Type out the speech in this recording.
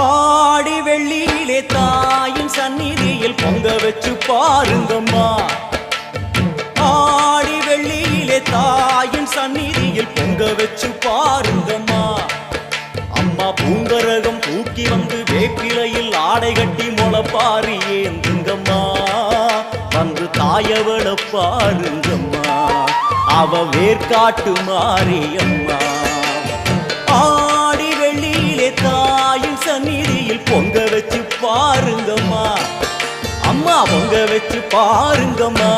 ஆடி வெள்ளியிலே தாயின் சந்நிதியில் பொங்க வச்சு பாருங்கம்மா. ஆடி வெள்ளியிலே தாயின் சந்நிதியில் பொங்க வச்சு பாருங்கம்மா. அம்மா பூங்கரகம் தூக்கி வந்து வேப்பிலையில் ஆடை கட்டி முளைப்பாரி ஏந்துங்கம்மா. வந்து தாயவள பாருங்கம்மா, அவ வேர்காட்டு மாரியம்மா. ஆடி வெள்ளியிலே தாயின் சந்நிதியில் பொங்க வச்சு பாருங்கம்மா. அம்மா பொங்க வச்சு பாருங்கம்மா.